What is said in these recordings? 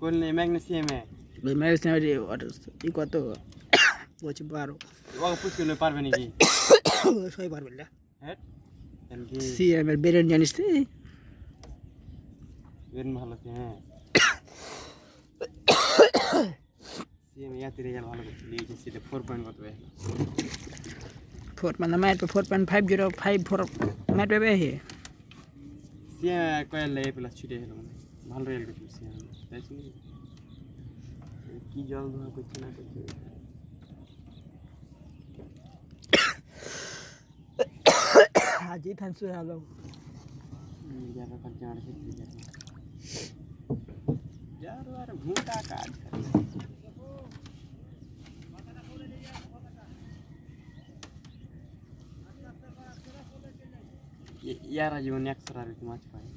করলে ম্যাগনেসিয়াম ওই ম্যাগনেসিয়াম ই কত বলছি 12 ও পুষ্করলে পারবে নাকি সবাই পারবে না হ্যাঁ সিএম এর বেরেন জানিস তুই বেরেন ভালো আছে হ্যাঁ সিএম ইয়াতে রেজাল্ট ভালো করছে লিখেছে 4 কত হলো 4 মানে ম্যাট 4.5054 ম্যাট হবে হে সিএম কয়েল এ প্লাস ছুটে হলো ভালো রেজাল্ট করছে সিএম তাই শুনি কি জল ধোয়া করছে না করছে আজি থানসু হলো যারা কাজ জানা শিখতে যাবে यार यार घूमता काज यार जीवन एक्स्ट्रा रे मैच पाए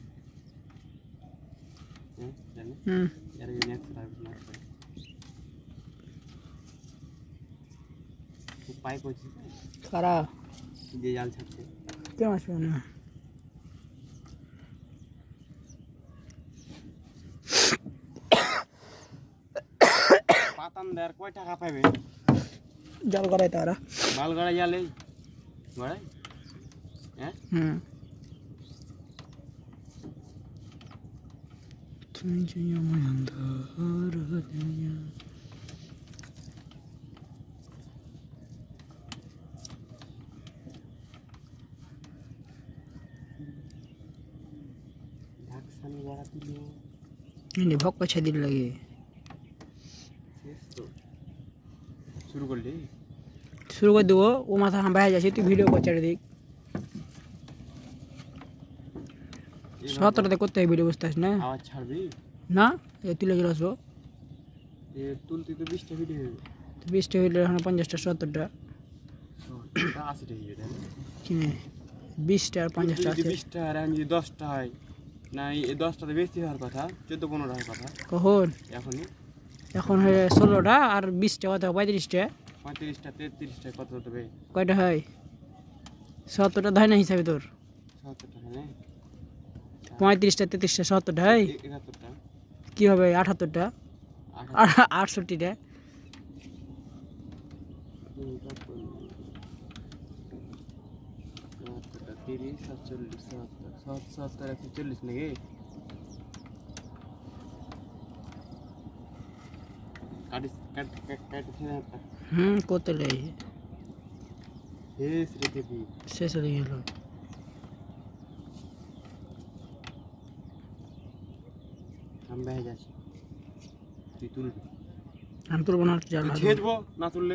जाने यार जीवन एक्स्ट्रा रे मैच पाए तू पाए कुछ खरा जे जाल छकते क्या मैच पाना পাতান দেয়ার কয় টাকা পাবে জল গড়াই তারা মাল গড়াই যালে গড়াই হ্যাঁ তুমি যে আমার অন্ধকার দুনিয়া ঢাকসানি যারা দিল ইনি ভক পছা দিল লাগে शुरू कर ले शुरू कर दो वो माथा हम बाहर जाए तू वीडियो को चढ़ देख 17 ते করতে ভিডিও বসতাস না আওয়াজ ছাড়বি না এ তুলে গেলছো এ তুলতে তো 20 টা ভিডিও হবে 20 টা ভিডিও এখন 50 টা 70 টা 80 টা ভিডিও কিনে 20 টা আর 50 টা আছে 20 টা আর আমি 10 টা হয় না এই 10 টাতে বেশি হওয়ার কথা 14 15 হওয়ার কথা কখন এখনই এখন হয় 16 টা আর 20 টা কত 35 টা 35 টা 33 টা কত হবে কয়টা হয় 70 টা ধাই না হিসাবে তোর 70 টা হ্যাঁ 35 টা 33 টা 70 টা হয় 71 টা কি হবে 78 টা 68 টা 30 47 140 নাকি কাট কত লাই শেষ হয়ে গেল আমি বাইরে যাচ্ছি তুই তুলবি আমি তুলব না জাল ছেড়ে দেবো না তুললে